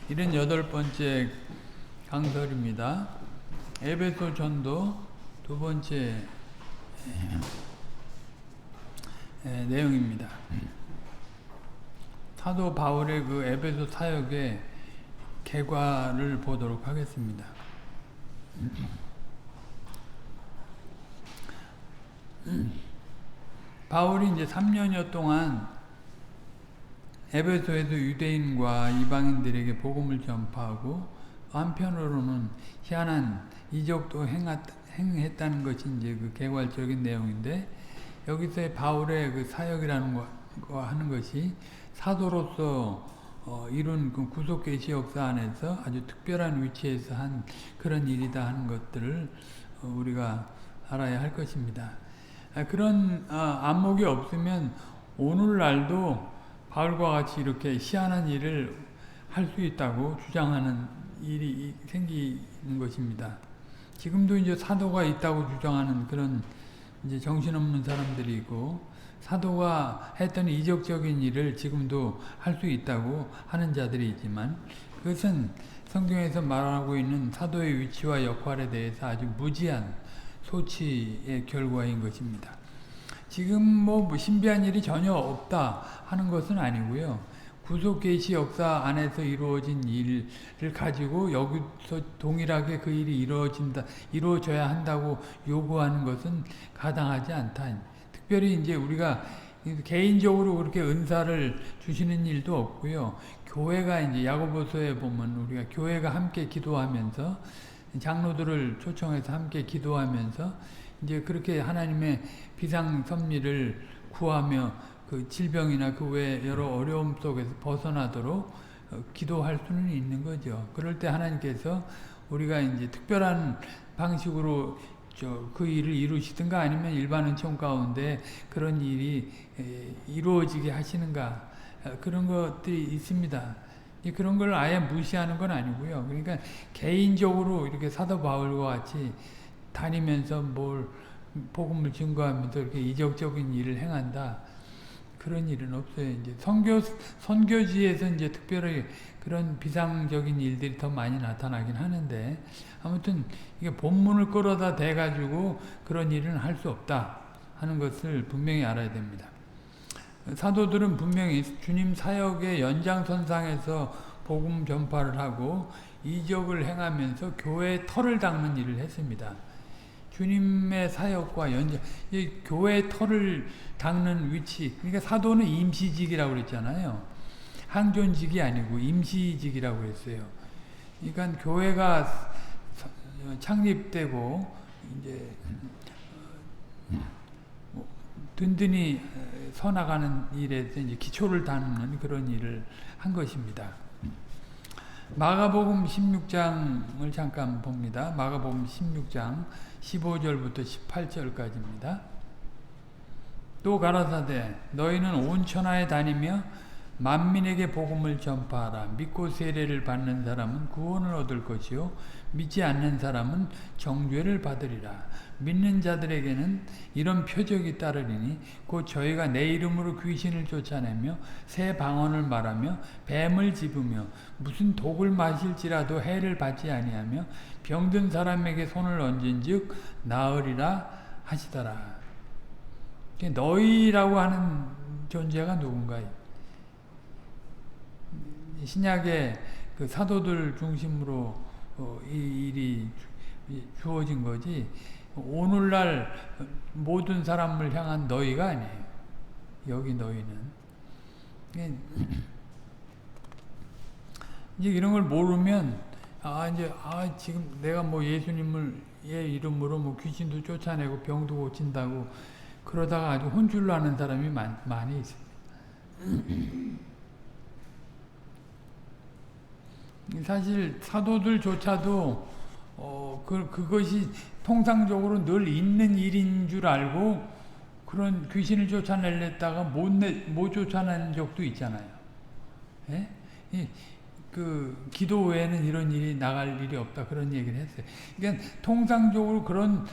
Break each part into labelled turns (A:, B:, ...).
A: 78번째 강설입니다. 에베소 전도 두 번째 내용입니다. 사도 바울의 그 에베소 사역의 결과를 보도록 하겠습니다. 바울이 이제 3년여 동안 에베소에서 유대인과 이방인들에게 복음을 전파하고 한편으로는 희한한 이적도 행했다는 것이 이제 그 개괄적인 내용인데, 여기서의 바울의 그 사역이라는 거 하는 것이 사도로서 이룬 그 구속 계시 역사 안에서 아주 특별한 위치에서 한 그런 일이다 하는 것들을 우리가 알아야 할 것입니다. 그런 안목이 없으면 오늘날도 바울과 같이 이렇게 희한한 일을 할 수 있다고 주장하는 일이 생기는 것입니다. 지금도 이제 사도가 있다고 주장하는 그런 이제 정신없는 사람들이 있고, 사도가 했던 이적적인 일을 지금도 할 수 있다고 하는 자들이 있지만, 그것은 성경에서 말하고 있는 사도의 위치와 역할에 대해서 아주 무지한 소치의 결과인 것입니다. 지금 뭐 신비한 일이 전혀 없다 하는 것은 아니고요. 구속 계시 역사 안에서 이루어진 일을 가지고 여기서 동일하게 그 일이 이루어져야 한다고 요구하는 것은 가당하지 않다. 특별히 이제 우리가 개인적으로 그렇게 은사를 주시는 일도 없고요. 교회가 이제 야고보서에 보면 우리가 교회가 함께 기도하면서 장로들을 초청해서 함께 기도하면서 이제 그렇게 하나님의 비상 섭리를 구하며 그 질병이나 그 외 여러 어려움 속에서 벗어나도록 기도할 수는 있는 거죠. 그럴 때 하나님께서 우리가 이제 특별한 방식으로 그 일을 이루시든가 아니면 일반 은총 가운데 그런 일이 이루어지게 하시는가, 그런 것들이 있습니다. 그런 걸 아예 무시하는 건 아니고요. 그러니까 개인적으로 이렇게 사도 바울과 같이 다니면서 뭘 복음을 증거하면서 이렇게 이적적인 일을 행한다, 그런 일은 없어요. 이제 선교지에서 이제 특별히 그런 비상적인 일들이 더 많이 나타나긴 하는데, 아무튼 이게 본문을 끌어다 대가지고 그런 일은 할 수 없다 하는 것을 분명히 알아야 됩니다. 사도들은 분명히 주님 사역의 연장선상에서 복음 전파를 하고 이적을 행하면서 교회의 털을 닦는 일을 했습니다. 주님의 사역과 이 교회의 털을 닦는 위치, 그러니까 사도는 임시직이라고 그랬잖아요. 항존직이 아니고 임시직이라고 했어요. 그러니까 교회가 창립되고 이제 든든히 서나가는 일에서 이제 기초를 닦는 그런 일을 한 것입니다. 마가복음 16장을 잠깐 봅니다. 마가복음 16장 15절부터 18절까지입니다. 또 가라사대 너희는 온 천하에 다니며 만민에게 복음을 전파하라. 믿고 세례를 받는 사람은 구원을 얻을 것이요 믿지 않는 사람은 정죄를 받으리라. 믿는 자들에게는 이런 표적이 따르리니 곧 저희가 내 이름으로 귀신을 쫓아내며 새 방언을 말하며 뱀을 집으며 무슨 독을 마실지라도 해를 받지 아니하며 병든 사람에게 손을 얹은즉 나으리라 하시더라. 너희라고 하는 존재가 누군가? 신약의 그 사도들 중심으로 이 일이 주어진 거지, 오늘날 모든 사람을 향한 너희가 아니에요. 여기 너희는 이제 이런 걸 모르면 지금 내가 뭐 예수님을 이름으로 뭐 귀신도 쫓아내고 병도 고친다고 그러다가 아주 혼쭐 나는 사람이 많이 있습니다. 사실 사도들조차도 그것이 통상적으로 늘 있는 일인 줄 알고 그런 귀신을 쫓아내려다가 못 쫓아내는 적도 있잖아요. 예? 그 기도 외에는 이런 일이 나갈 일이 없다, 그런 얘기를 했어요. 그러니까 통상적으로 그런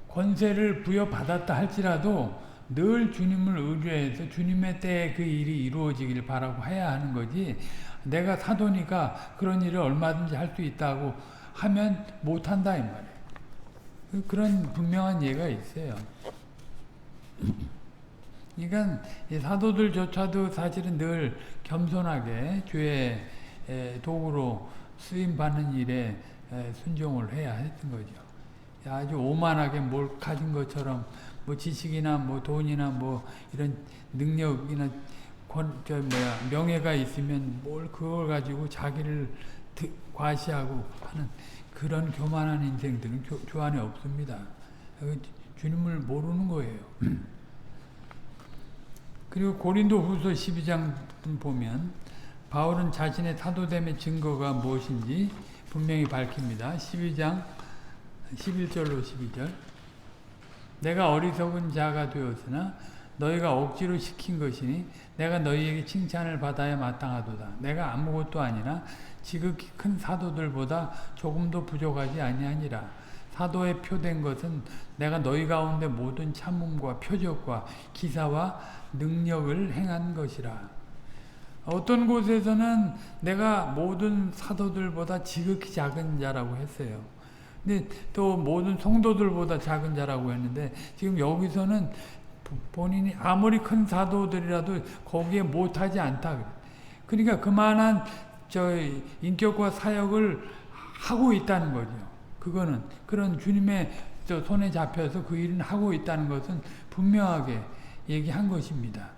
A: 권세를 부여받았다 할지라도 늘 주님을 의뢰해서 주님의 때에 그 일이 이루어지길 바라고 해야 하는 거지, 내가 사도니까 그런 일을 얼마든지 할 수 있다고 하면 못한다 이 말이에요. 그런 분명한 예가 있어요. 그러니까 이 사도들조차도 사실은 늘 겸손하게 주의 도구로 쓰임받는 일에 순종을 해야 했던 거죠. 아주 오만하게 뭘 가진 것처럼 뭐 지식이나 뭐 돈이나 뭐 이런 능력이나 명예가 있으면 뭘 그걸 가지고 자기를 과시하고 하는 그런 교만한 인생들은 주 안에 없습니다. 주님을 모르는 거예요. 그리고 고린도 후서 12장 보면 바울은 자신의 사도됨의 증거가 무엇인지 분명히 밝힙니다. 12장 11절로 12절 내가 어리석은 자가 되었으나 너희가 억지로 시킨 것이니 내가 너희에게 칭찬을 받아야 마땅하도다. 내가 아무것도 아니나 지극히 큰 사도들보다 조금도 부족하지 아니하니라. 사도에 표된 것은 내가 너희 가운데 모든 참음과 표적과 기사와 능력을 행한 것이라. 어떤 곳에서는 내가 모든 사도들보다 지극히 작은 자라고 했어요. 근데 또 모든 성도들보다 작은 자라고 했는데 지금 여기서는 본인이 아무리 큰 사도들이라도 거기에 못하지 않다. 그러니까 그만한 인격과 사역을 하고 있다는 거죠. 그거는 그런 주님의 손에 잡혀서 그 일은 하고 있다는 것은 분명하게 얘기한 것입니다.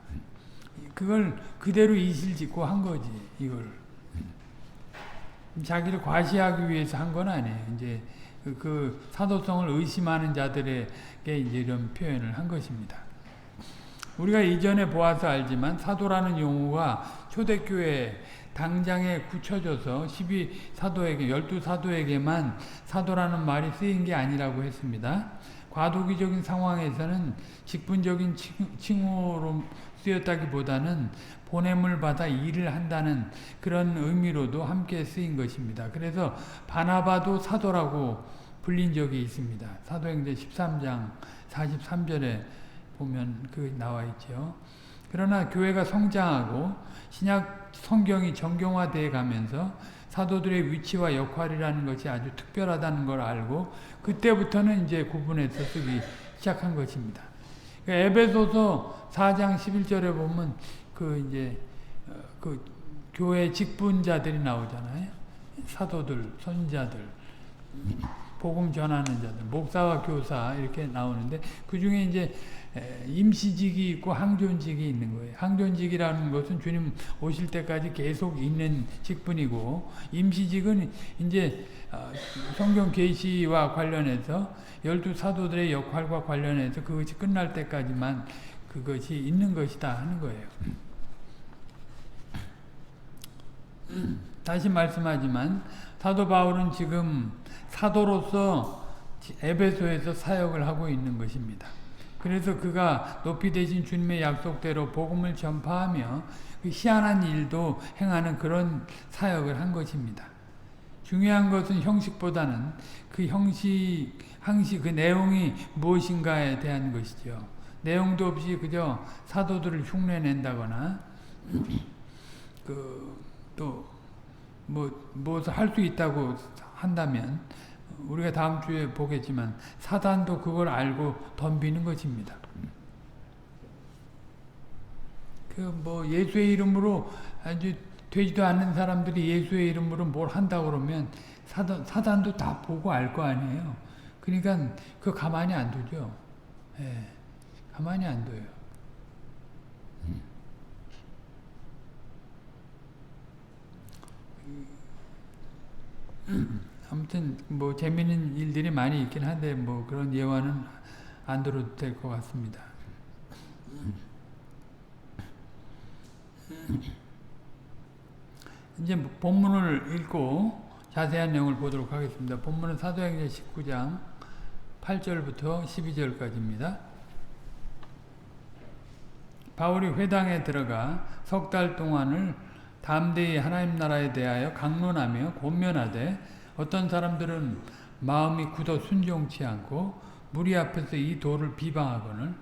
A: 그걸 그대로 이실직고 한 거지. 이걸 자기를 과시하기 위해서 한 건 아니에요. 이제 그 사도성을 의심하는 자들에게 이제 이런 표현을 한 것입니다. 우리가 이전에 보아서 알지만 사도라는 용어가 초대교회 당장에 굳혀져서 12사도에게 12사도에게만 사도라는 말이 쓰인 게 아니라고 했습니다. 과도기적인 상황에서는 직분적인 칭호로 쓰였다기보다는 보냄을 받아 일을 한다는 그런 의미로도 함께 쓰인 것입니다. 그래서 바나바도 사도라고 불린 적이 있습니다. 사도행전 13장 43절에 보면 그 나와 있죠. 그러나 교회가 성장하고 신약 성경이 정경화되어 가면서 사도들의 위치와 역할이라는 것이 아주 특별하다는 걸 알고 그때부터는 이제 구분해서 쓰기 시작한 것입니다. 에베소서 4장 11절에 보면 그 교회 직분자들이 나오잖아요. 사도들, 선지자들, 복음 전하는 자들, 목사와 교사 이렇게 나오는데 그 중에 이제 임시직이 있고 항존직이 있는 거예요. 항존직이라는 것은 주님 오실 때까지 계속 있는 직분이고 임시직은 이제 성경 계시와 관련해서 12사도들의 역할과 관련해서 그것이 끝날 때까지만 그것이 있는 것이다 하는 거예요. 다시 말씀하지만 사도 바울은 지금 사도로서 에베소에서 사역을 하고 있는 것입니다. 그래서 그가 높이 되신 주님의 약속대로 복음을 전파하며 그 희한한 일도 행하는 그런 사역을 한 것입니다. 중요한 것은 형식보다는 그 항시 그 내용이 무엇인가에 대한 것이죠. 내용도 없이 그저 사도들을 흉내낸다거나 무엇을 할 수 있다고 한다면 우리가 다음 주에 보겠지만 사단도 그걸 알고 덤비는 것입니다. 예수의 이름으로 아주 되지도 않는 사람들이 예수의 이름으로 뭘 한다고 그러면 사단도 다 보고 알 거 아니에요. 그러니까 그 가만히 안 두죠. 예, 가만히 안 둬요. 아무튼 재미있는 일들이 많이 있긴 한데 그런 예화는 안 들어도 될 것 같습니다. 이제 본문을 읽고 자세한 내용을 보도록 하겠습니다. 본문은 사도행전 19장 8절부터 12절까지입니다. 바울이 회당에 들어가 석 달 동안을 담대히 하나님 나라에 대하여 강론하며 권면하되 어떤 사람들은 마음이 굳어 순종치 않고 무리 앞에서 이 도를 비방하거늘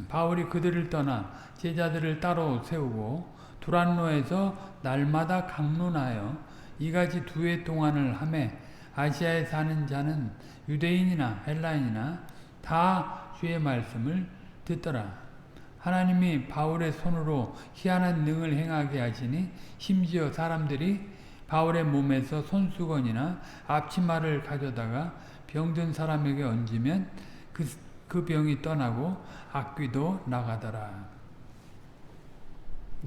A: 바울이 그들을 떠나 제자들을 따로 세우고 두란노에서 날마다 강론하여 이같이 2해 동안을 하매 아시아에 사는 자는 유대인이나 헬라인이나 다 주의 말씀을 듣더라. 하나님이 바울의 손으로 희한한 능을 행하게 하시니 심지어 사람들이 바울의 몸에서 손수건이나 앞치마를 가져다가 병든 사람에게 얹으면 그 병이 떠나고 악귀도 나가더라.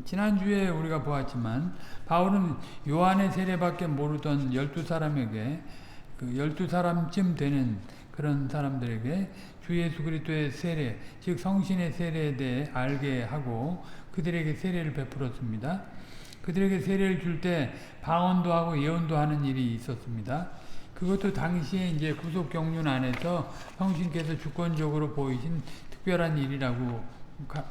A: 지난주에 우리가 보았지만 바울은 요한의 세례밖에 모르던 12사람에게 그 12사람쯤 되는 그런 사람들에게 주 예수 그리스도의 세례, 즉 성신의 세례에 대해 알게 하고 그들에게 세례를 베풀었습니다. 그들에게 세례를 줄 때 방언도 하고 예언도 하는 일이 있었습니다. 그것도 당시에 이제 구속 경륜 안에서 성신께서 주권적으로 보이신 특별한 일이라고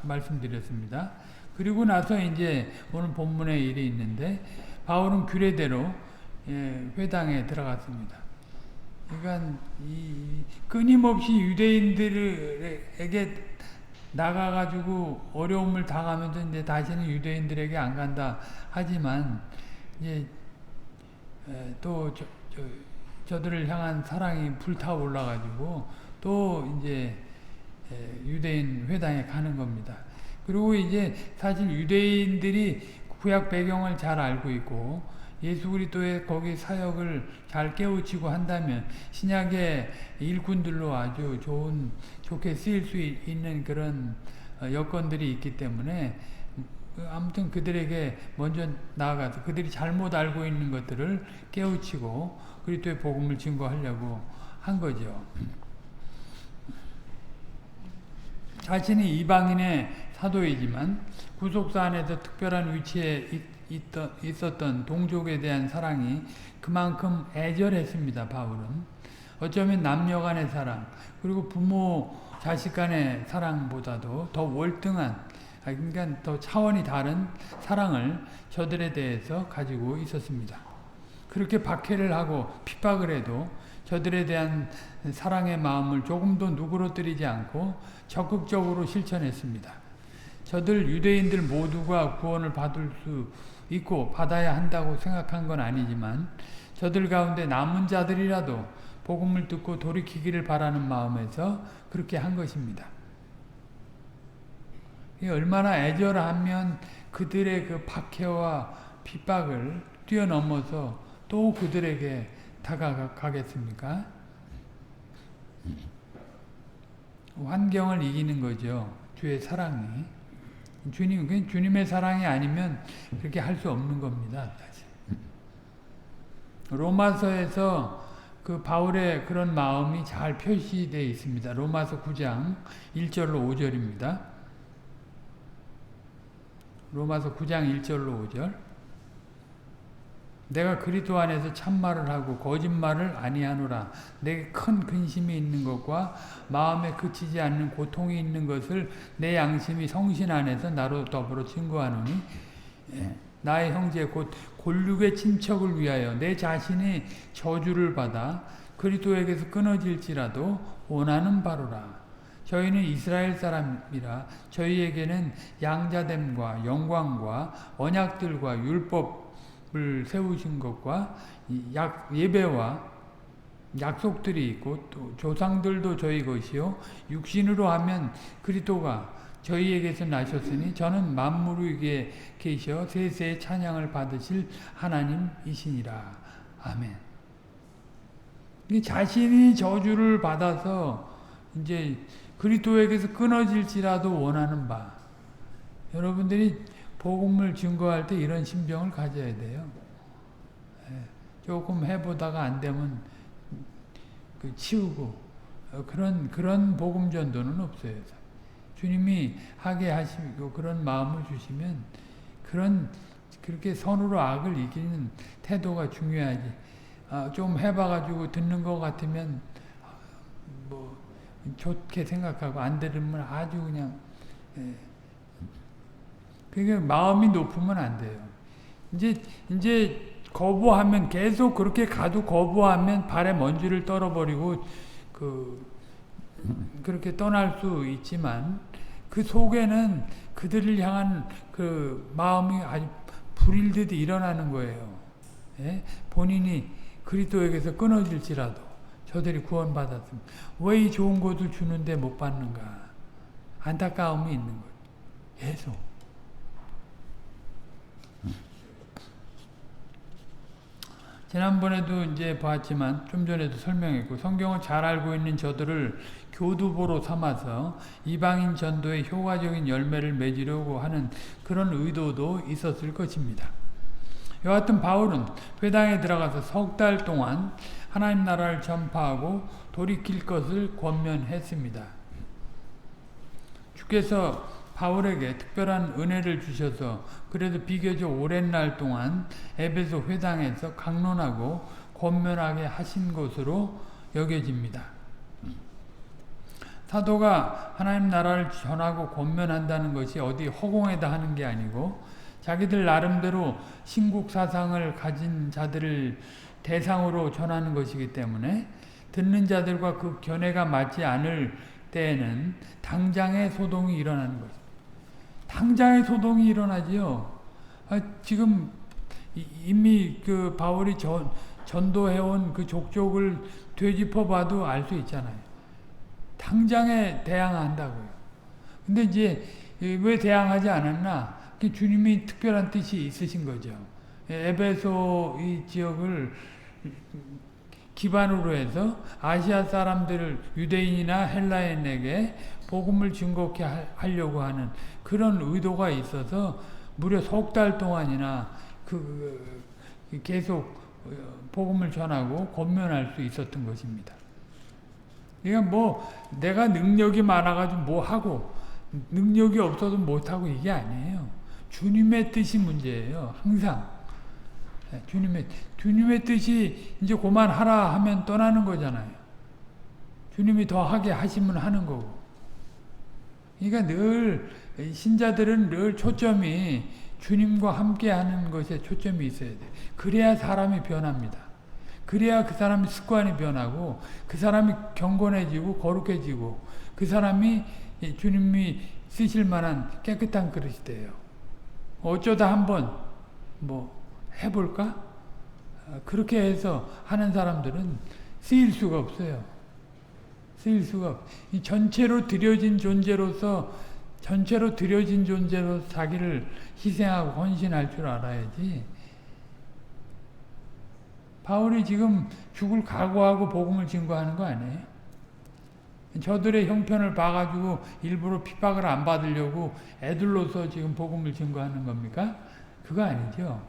A: 말씀드렸습니다. 그리고 나서 이제 오늘 본문에 일이 있는데 바울은 규례대로 회당에 들어갔습니다. 그러니까 끊임없이 유대인들에게 나가가지고 어려움을 당하면서 이제 다시는 유대인들에게 안 간다 하지만 이제 또 저들을 향한 사랑이 불타올라가지고 또 이제 유대인 회당에 가는 겁니다. 그리고 이제 사실 유대인들이 구약 배경을 잘 알고 있고 예수 그리스도의 거기 사역을 잘 깨우치고 한다면 신약의 일꾼들로 아주 좋게 쓰일 수 있는 그런 여건들이 있기 때문에 아무튼 그들에게 먼저 나아가서 그들이 잘못 알고 있는 것들을 깨우치고 그리스도의 복음을 증거하려고 한 거죠. 자신이 이방인의 사도이지만 구속사 안에서 특별한 위치에 있었던 동족에 대한 사랑이 그만큼 애절했습니다. 바울은 어쩌면 남녀 간의 사랑 그리고 부모 자식 간의 사랑보다도 더 월등한 그러니까 더 차원이 다른 사랑을 저들에 대해서 가지고 있었습니다. 그렇게 박해를 하고 핍박을 해도 저들에 대한 사랑의 마음을 조금도 누그러뜨리지 않고 적극적으로 실천했습니다. 저들 유대인들 모두가 구원을 받을 수 있고 받아야 한다고 생각한 건 아니지만 저들 가운데 남은 자들이라도 복음을 듣고 돌이키기를 바라는 마음에서 그렇게 한 것입니다. 얼마나 애절하면 그들의 그 박해와 핍박을 뛰어넘어서 또 그들에게 다가가겠습니까? 환경을 이기는 거죠. 주의 사랑이. 주님의 사랑이 아니면 그렇게 할 수 없는 겁니다. 사실. 로마서에서 그 바울의 그런 마음이 잘 표시되어 있습니다. 로마서 9장 1절로 5절입니다. 로마서 9장 1절로 5절. 내가 그리스도 안에서 참말을 하고 거짓말을 아니하노라. 내게 큰 근심이 있는 것과 마음에 그치지 않는 고통이 있는 것을 내 양심이 성신 안에서 나로 더불어 증거하노니 나의 형제 곧 골육의 친척을 위하여 내 자신이 저주를 받아 그리스도에게서 끊어질지라도 원하는 바로라. 저희는 이스라엘 사람이라 저희에게는 양자됨과 영광과 언약들과 율법을 세우신 것과 예배와 약속들이 있고 또 조상들도 저희 것이요 육신으로 하면 그리스도가 저희에게서 나셨으니 저는 만물 위에 계셔 세세의 찬양을 받으실 하나님이시니라. 아멘. 자신이 저주를 받아서 이제 그리스도에게서 끊어질지라도 원하는 바. 여러분들이 복음을 증거할 때 이런 심정을 가져야 돼요. 조금 해보다가 안 되면 치우고 그런 복음 전도는 없어요. 주님이 하게 하시고 그런 마음을 주시면 그렇게 선으로 악을 이기는 태도가 중요하지. 좀 해봐가지고 듣는 것 같으면 뭐 좋게 생각하고 안 들으면 아주 그냥 그게 마음이 높으면 안 돼요. 이제 거부하면 계속 그렇게 가도 거부하면 발에 먼지를 떨어버리고 그렇게 떠날 수 있지만 그 속에는 그들을 향한 그 마음이 아주 불일듯이 일어나는 거예요. 예? 본인이 그리스도에게서 끊어질지라도 저들이 구원받았으면 왜 이 좋은 것을 주는데 못 받는가? 안타까움이 있는 거예요. 계속. 지난번에도 이제 봤지만 좀 전에도 설명했고 성경을 잘 알고 있는 저들을 교두보로 삼아서 이방인 전도에 효과적인 열매를 맺으려고 하는 그런 의도도 있었을 것입니다. 여하튼 바울은 회당에 들어가서 3달 동안 하나님 나라를 전파하고 돌이킬 것을 권면했습니다. 주께서 바울에게 특별한 은혜를 주셔서 그래도 비교적 오랜 날 동안 에베소 회당에서 강론하고 권면하게 하신 것으로 여겨집니다. 사도가 하나님 나라를 전하고 권면한다는 것이 어디 허공에다 하는 게 아니고 자기들 나름대로 신국 사상을 가진 자들을 대상으로 전하는 것이기 때문에 듣는 자들과 그 견해가 맞지 않을 때에는 당장의 소동이 일어나는 것입니다. 당장의 소동이 일어나지요. 지금 이미 그 바울이 전도해온 그 족족을 되짚어봐도 알 수 있잖아요. 당장에 대항한다고요. 근데 이제 왜 대항하지 않았나? 주님이 특별한 뜻이 있으신 거죠. 에베소 이 지역을 기반으로 해서 아시아 사람들을 유대인이나 헬라인에게 복음을 증거케 하려고 하는 그런 의도가 있어서 무려 3달 동안이나 계속 복음을 전하고 권면할 수 있었던 것입니다. 그러니까 뭐 내가 능력이 많아가지고 뭐 하고 능력이 없어도 못하고 이게 아니에요. 주님의 뜻이 문제예요. 항상. 주님의 뜻이 이제 그만하라 하면 떠나는 거잖아요. 주님이 더 하게 하시면 하는 거고. 그러니까 늘 신자들은 늘 초점이 주님과 함께 하는 것에 초점이 있어야 돼. 그래야 사람이 변합니다. 그래야 그 사람의 습관이 변하고 그 사람이 경건해지고 거룩해지고 그 사람이 주님이 쓰실 만한 깨끗한 그릇이 돼요. 어쩌다 한번 뭐 해볼까? 그렇게 해서 하는 사람들은 쓰일 수가 없어요. 쓰일 수가 없어요. 이 전체로 드려진 존재로서 자기를 희생하고 헌신할 줄 알아야지. 바울이 지금 죽을 각오하고 복음을 증거하는 거 아니에요? 저들의 형편을 봐가지고 일부러 핍박을 안 받으려고 애들로서 지금 복음을 증거하는 겁니까? 그거 아니죠.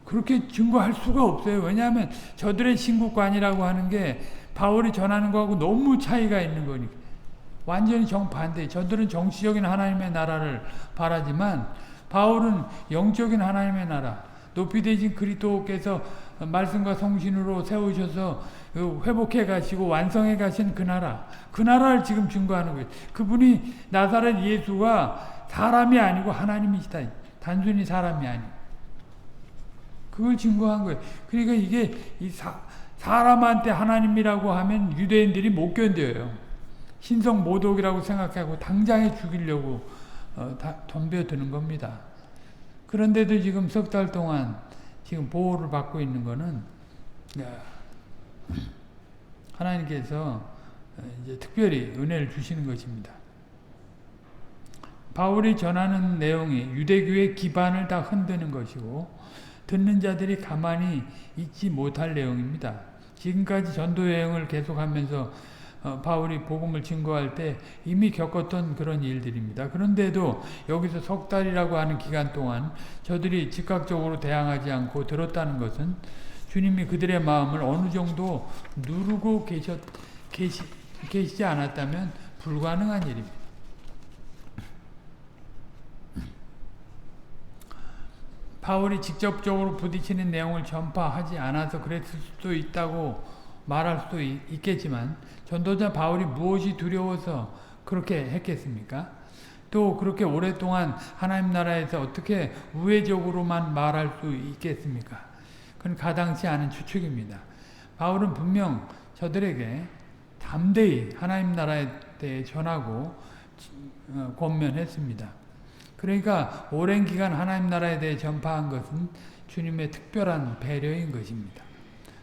A: 그렇게 증거할 수가 없어요. 왜냐하면 저들의 신국관이라고 하는 게 바울이 전하는 거하고 너무 차이가 있는 거니까. 완전히 정반대. 저들은 정치적인 하나님의 나라를 바라지만 바울은 영적인 하나님의 나라, 높이 되신 그리스도께서 말씀과 성신으로 세우셔서 회복해 가시고 완성해 가신 그 나라를 지금 증거하는 거예요. 그분이 나사렛 예수가 사람이 아니고 하나님이시다. 단순히 사람이 아니고. 그걸 증거한 거예요. 그러니까 이게 사람한테 하나님이라고 하면 유대인들이 못 견뎌요. 신성 모독이라고 생각하고 당장에 죽이려고 덤벼드는 겁니다. 그런데도 지금 3달 동안 지금 보호를 받고 있는 거는 하나님께서 이제 특별히 은혜를 주시는 것입니다. 바울이 전하는 내용이 유대교의 기반을 다 흔드는 것이고 듣는 자들이 가만히 있지 못할 내용입니다. 지금까지 전도 여행을 계속하면서 바울이 복음을 증거할 때 이미 겪었던 그런 일들입니다. 그런데도 여기서 3달이라고 하는 기간 동안 저들이 즉각적으로 대항하지 않고 들었다는 것은 주님이 그들의 마음을 어느 정도 누르고 계시지 않았다면 불가능한 일입니다. 바울이 직접적으로 부딪히는 내용을 전파하지 않아서 그랬을 수도 있다고 말할 수도 있겠지만 전도자 바울이 무엇이 두려워서 그렇게 했겠습니까? 또 그렇게 오랫동안 하나님 나라에서 어떻게 우회적으로만 말할 수 있겠습니까? 그건 가당치 않은 추측입니다. 바울은 분명 저들에게 담대히 하나님 나라에 대해 전하고 권면했습니다. 그러니까 오랜 기간 하나님 나라에 대해 전파한 것은 주님의 특별한 배려인 것입니다.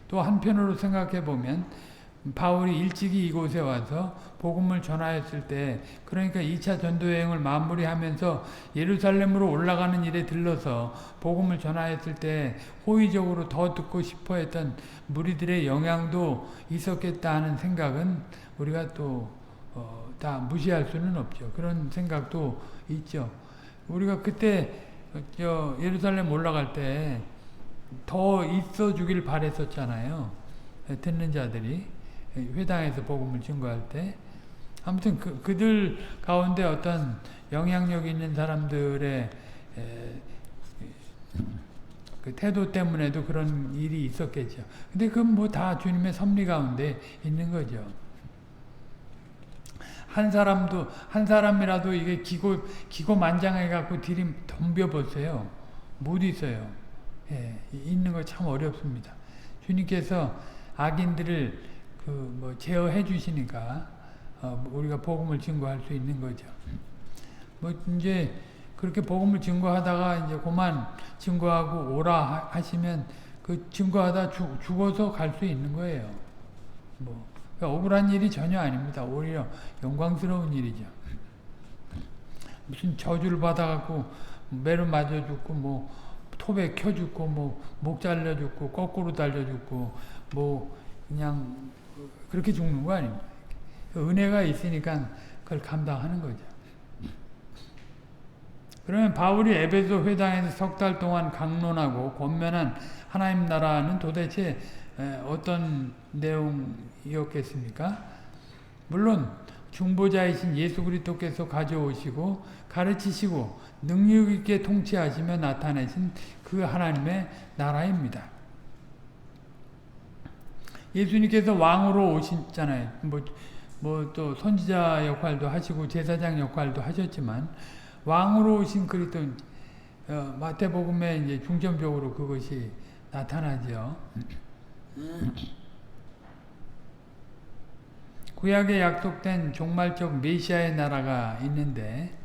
A: 또 한편으로 생각해 보면 바울이 일찍이 이곳에 와서 복음을 전하였을 때, 그러니까 2차 전도여행을 마무리하면서 예루살렘으로 올라가는 일에 들러서 복음을 전하였을 때 호의적으로 더 듣고 싶어 했던 무리들의 영향도 있었겠다 하는 생각은 우리가 또 다 무시할 수는 없죠. 그런 생각도 있죠. 우리가 그때 예루살렘 올라갈 때 더 있어 주길 바랬었잖아요. 듣는 자들이 회당에서 복음을 증거할 때. 아무튼 그들 가운데 어떤 영향력 있는 사람들의 그 태도 때문에도 그런 일이 있었겠죠. 근데 그건 뭐 다 주님의 섭리 가운데 있는 거죠. 한 사람이라도 이게 기고만장해 갖고 덤벼보세요. 못 있어요. 예, 있는 거 참 어렵습니다. 주님께서 악인들을 제어해 주시니까 우리가 복음을 증거할 수 있는 거죠. 이제 그렇게 복음을 증거하다가 이제 그만 증거하고 오라 하시면 그 증거하다 죽어서 갈 수 있는 거예요. 그러니까 억울한 일이 전혀 아닙니다. 오히려 영광스러운 일이죠. 무슨 저주를 받아갖고 매를 맞아 죽고 톱에 켜 죽고 목 잘려 죽고 거꾸로 달려 죽고 그냥 그렇게 죽는 거 아닙니까? 은혜가 있으니까 그걸 감당하는 거죠. 그러면 바울이 에베소 회당에서 석 달 동안 강론하고 권면한 하나님 나라는 도대체 어떤 내용이었겠습니까? 물론 중보자이신 예수 그리스도께서 가져오시고 가르치시고 능력 있게 통치하시며 나타내신 그 하나님의 나라입니다. 예수님께서 왕으로 오셨잖아요. 또 선지자 역할도 하시고 제사장 역할도 하셨지만 왕으로 오신 그리스도, 마태복음에 이제 중점적으로 그것이 나타나죠. 구약에 약속된 종말적 메시아의 나라가 있는데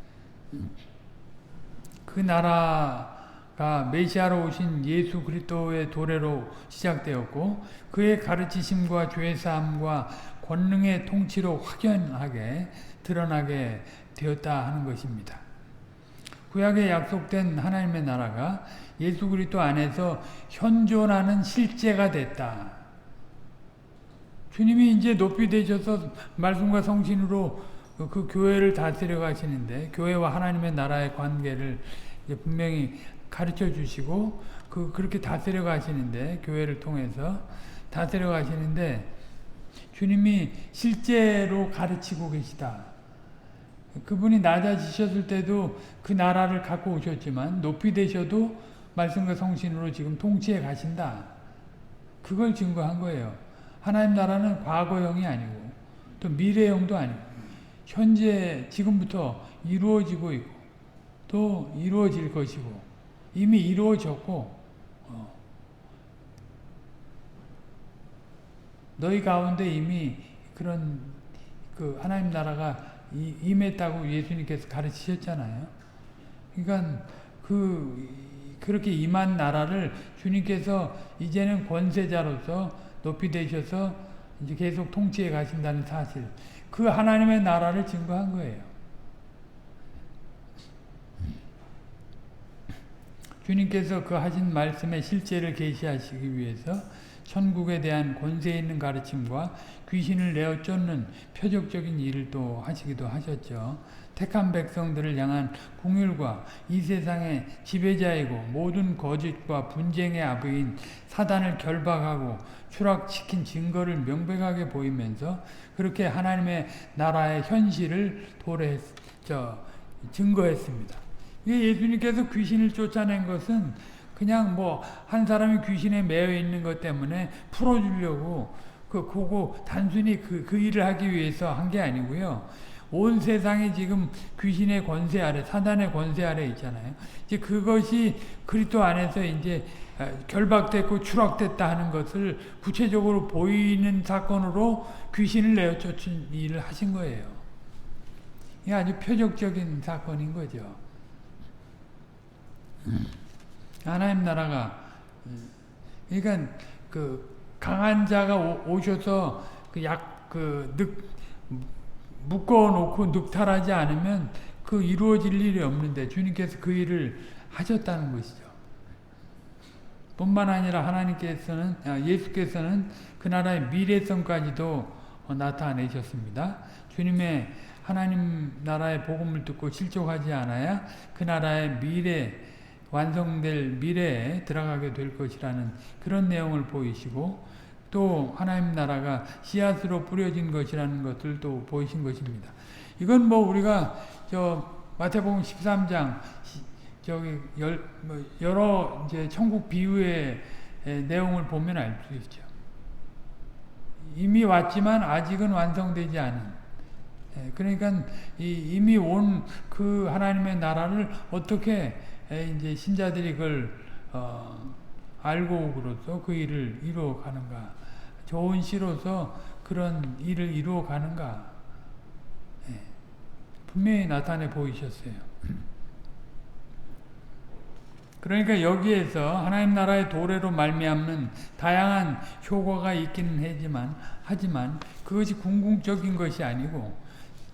A: 그 나라가 메시아로 오신 예수 그리스도의 도래로 시작되었고 그의 가르치심과 죄사함과 권능의 통치로 확연하게 드러나게 되었다 하는 것입니다. 구약에 약속된 하나님의 나라가 예수 그리스도 안에서 현존하는 실제가 됐다. 주님이 이제 높이 되셔서 말씀과 성신으로 그 교회를 다스려 가시는데, 교회와 하나님의 나라의 관계를 이제 분명히 가르쳐 주시고 그렇게 다스려 가시는데, 교회를 통해서 다스려 가시는데 주님이 실제로 가르치고 계시다. 그분이 낮아지셨을 때도 그 나라를 갖고 오셨지만 높이 되셔도 말씀과 성신으로 지금 통치해 가신다. 그걸 증거한 거예요. 하나님 나라는 과거형이 아니고 또 미래형도 아니고 현재 지금부터 이루어지고 있고 또 이루어질 것이고 이미 이루어졌고 너희 가운데 이미 그런 그 하나님 나라가 임했다고 예수님께서 가르치셨잖아요. 그러니까 그렇게 임한 나라를 주님께서 이제는 권세자로서 높이 되셔서 이제 계속 통치해 가신다는 사실, 그 하나님의 나라를 증거한 거예요. 주님께서 그 하신 말씀의 실제를 계시하시기 위해서 천국에 대한 권세 있는 가르침과 귀신을 내어 쫓는 표적적인 일을 또 하시기도 하셨죠. 택한 백성들을 향한 긍휼과 이 세상의 지배자이고 모든 거짓과 분쟁의 아부인 사단을 결박하고 추락시킨 증거를 명백하게 보이면서 그렇게 하나님의 나라의 현실을 증거했습니다. 예수님께서 귀신을 쫓아낸 것은 그냥 한 사람이 귀신에 매여 있는 것 때문에 풀어주려고 그거 단순히 그 일을 하기 위해서 한 게 아니고요. 온 세상이 지금 귀신의 권세 아래, 사단의 권세 아래 있잖아요. 이제 그것이 그리스도 안에서 이제 결박됐고 추락됐다 하는 것을 구체적으로 보이는 사건으로 귀신을 내어 쫓은 일을 하신 거예요. 이게 아주 표적적인 사건인 거죠. 하나님 나라가 그러니까 그 강한 자가 오셔서 묶어 놓고 늑탈하지 않으면 그 이루어질 일이 없는데 주님께서 그 일을 하셨다는 것이죠. 뿐만 아니라 예수께서는 그 나라의 미래성까지도 나타내셨습니다. 주님의 하나님 나라의 복음을 듣고 실족하지 않아야 그 나라의 완성될 미래에 들어가게 될 것이라는 그런 내용을 보이시고, 또 하나님 나라가 씨앗으로 뿌려진 것이라는 것을 또 보이신 것입니다. 이건 뭐 우리가 마태복음 13장 여러 이제 천국 비유의 내용을 보면 알 수 있죠. 이미 왔지만 아직은 완성되지 않은. 그러니까 이미 온 그 하나님의 나라를 어떻게 이제 신자들이 그걸 알고 오므로써 그 일을 이루어가는가, 좋은 시로서 그런 일을 이루어가는가, 분명히 나타내 보이셨어요. 그러니까 여기에서 하나님 나라의 도래로 말미암는 다양한 효과가 있기는 하지만 그것이 궁극적인 것이 아니고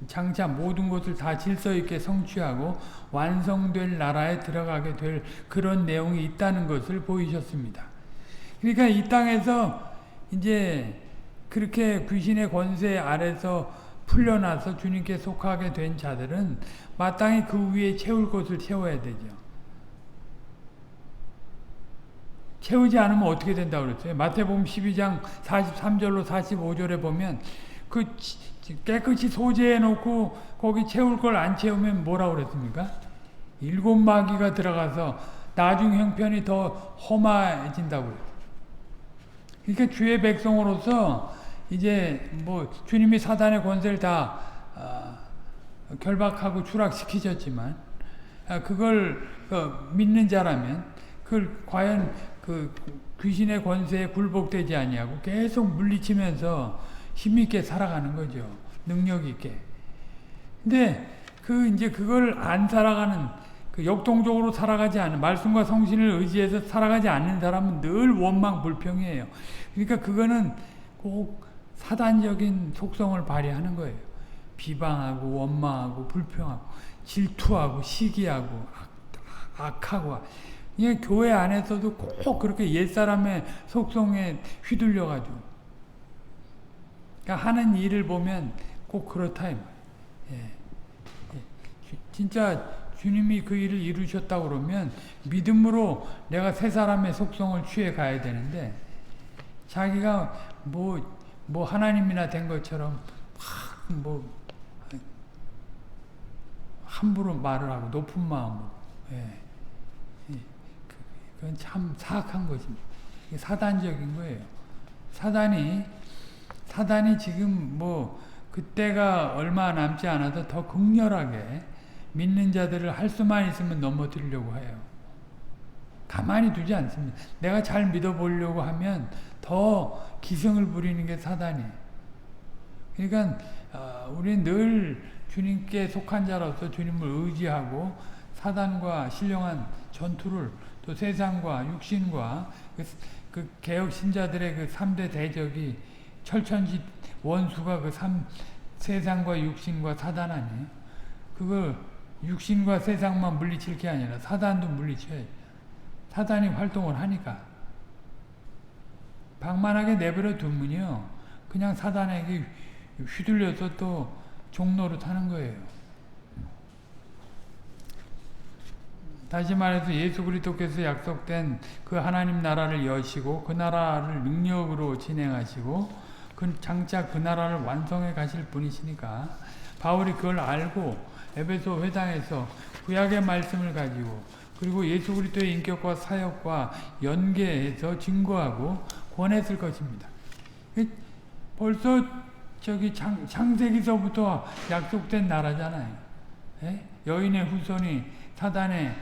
A: 장차 모든 것을 다 질서 있게 성취하고 완성될 나라에 들어가게 될 그런 내용이 있다는 것을 보이셨습니다. 그러니까 이 땅에서 이제 그렇게 귀신의 권세 아래서 풀려나서 주님께 속하게 된 자들은 마땅히 그 위에 채울 것을 채워야 되죠. 채우지 않으면 어떻게 된다고 그랬어요? 마태복음 12장 43절로 45절에 보면 깨끗이 소재해 놓고 거기 채울 걸 안 채우면 뭐라고 그랬습니까? 7마귀가 들어가서 나중 형편이 더 험해진다고 그랬어요. 그러니까 주의 백성으로서 이제 뭐 주님이 사단의 권세를 다 결박하고 추락시키셨지만 그걸 믿는 자라면 그걸 과연 그 귀신의 권세에 굴복되지 아니하고 계속 물리치면서 힘있게 살아가는 거죠. 능력 있게. 근데 이제 그걸 안 살아가는, 역동적으로 살아가지 않는, 말씀과 성신을 의지해서 살아가지 않는 사람은 늘 원망 불평이에요. 그러니까 그거는 꼭 사단적인 속성을 발휘하는 거예요. 비방하고 원망하고 불평하고 질투하고 시기하고 악하고. 그냥 교회 안에서도 꼭 그렇게 옛사람의 속성에 휘둘려가지고 하는 일을 보면 꼭 그렇다. 진짜 주님이 그 일을 이루셨다고 그러면 믿음으로 내가 새 사람의 속성을 취해 가야 되는데 자기가 뭐 하나님이나 된 것처럼 함부로 말을 하고 높은 마음으로. 그건 참 사악한 것입니다. 사단적인 거예요. 사단이 지금 그때가 얼마 남지 않아서 더 극렬하게 믿는 자들을 할 수만 있으면 넘어뜨리려고 해요. 가만히 두지 않습니다. 내가 잘 믿어보려고 하면 더 기승을 부리는 게 사단이에요. 그러니까 우리는 늘 주님께 속한 자로서 주님을 의지하고 사단과 신령한 전투를, 또 세상과 육신과 그 개혁 신자들의 그 3대 대적이 철천지 원수가 세상과 육신과 사단 아니에요? 그걸 육신과 세상만 물리칠 게 아니라 사단도 물리쳐야죠. 사단이 활동을 하니까. 방만하게 내버려 두면요, 그냥 사단에게 휘둘려서 또 종로로 타는 거예요. 다시 말해서 예수 그리스도께서 약속된 그 하나님 나라를 여시고 그 나라를 능력으로 진행하시고 장차 그 나라를 완성해 가실 분이시니까 바울이 그걸 알고 에베소 회당에서 구약의 말씀을 가지고 그리고 예수 그리스도의 인격과 사역과 연계해서 증거하고 권했을 것입니다. 벌써 창세기서부터 약속된 나라잖아요. 여인의 후손이 사단의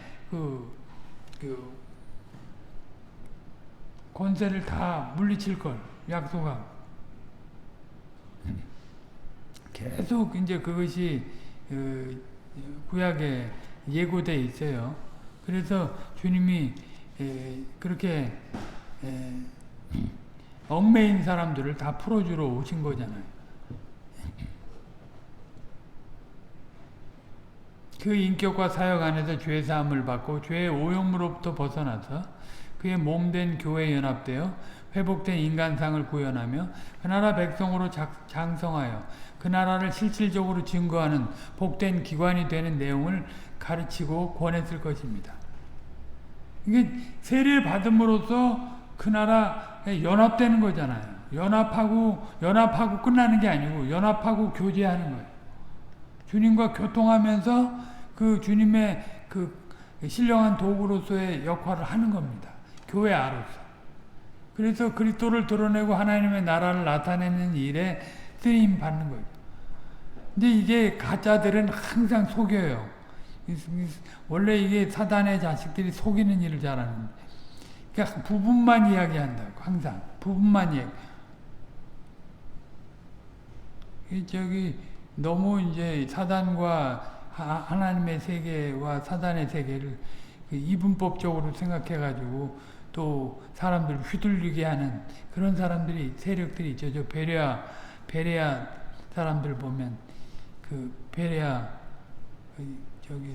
A: 권세를 다 물리칠 걸 약속하고 계속 이제 그것이 구약에 예고되어 있어요. 그래서 주님이 그렇게 얽매인 사람들을 다 풀어주러 오신 거잖아요. 그 인격과 사역 안에서 죄사함을 받고 죄의 오염으로부터 벗어나서 그의 몸된 교회에 연합되어 회복된 인간상을 구현하며 그 나라 백성으로 장성하여 그 나라를 실질적으로 증거하는 복된 기관이 되는 내용을 가르치고 권했을 것입니다. 이게 세례를 받음으로써 그 나라에 연합되는 거잖아요. 연합하고 끝나는 게 아니고 연합하고 교제하는 거예요. 주님과 교통하면서 그 주님의 그 신령한 도구로서의 역할을 하는 겁니다. 교회 아로서. 그래서 그리스도를 드러내고 하나님의 나라를 나타내는 일에 쓰임 받는 거예요. 근데 이게 가짜들은 항상 속여요. 원래 이게 사단의 자식들이 속이는 일을 잘하는데, 그러니까 부분만 이야기한다고. 항상 부분만 이야기. 너무 이제 사단과 하나님의 세계와 사단의 세계를 이분법적으로 생각해가지고 또 사람들을 휘둘리게 하는 그런 사람들이, 세력들이 있죠. 저 베레아 사람들 보면 그 베레아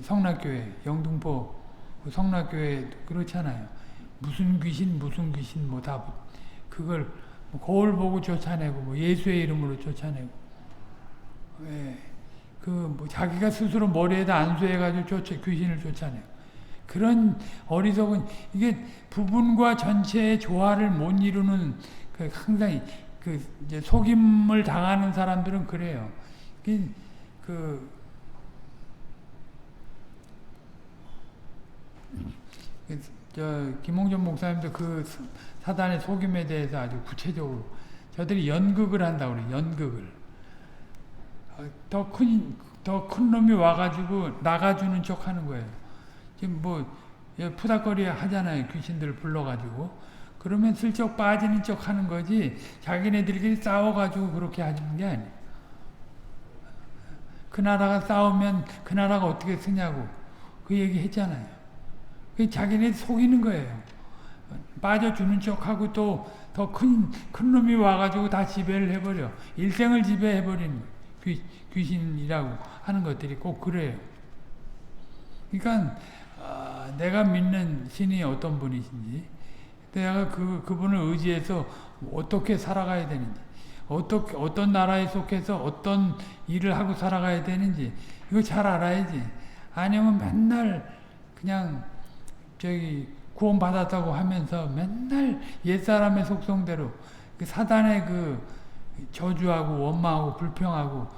A: 성락교회, 영등포 성락교회 그렇잖아요. 무슨 귀신 뭐 다 그걸 거울 보고 쫓아내고 예수의 이름으로 쫓아내고, 자기가 스스로 머리에다 안수해가지고 귀신을 쫓아내고, 그런 어리석은, 이게 부분과 전체의 조화를 못 이루는, 항상 이제 속임을 당하는 사람들은 그래요. 김홍전 목사님도 그 사단의 속임에 대해서 아주 구체적으로 저들이 연극을 한다고 그래요. 연극을. 더 큰 놈이 와가지고 나가주는 척 하는 거예요. 지금 푸닥거리 하잖아요. 귀신들 불러가지고. 그러면 슬쩍 빠지는 척 하는 거지, 자기네들끼리 싸워가지고 그렇게 하는 게 아니에요. 그 나라가 싸우면 그 나라가 어떻게 쓰냐고 그 얘기 했잖아요. 자기네 속이는 거예요. 빠져주는 척하고 또 더 큰 놈이 와가지고 다 지배를 해버려. 일생을 지배해버리는 거예요. 귀신이라고 하는 것들이 꼭 그래요. 그러니까 내가 믿는 신이 어떤 분이신지, 내가 그분을 의지해서 어떻게 살아가야 되는지, 어떤 나라에 속해서 어떤 일을 하고 살아가야 되는지 이거 잘 알아야지. 아니면 맨날 그냥 구원받았다고 하면서 맨날 옛사람의 속성대로 사단의 저주하고 원망하고 불평하고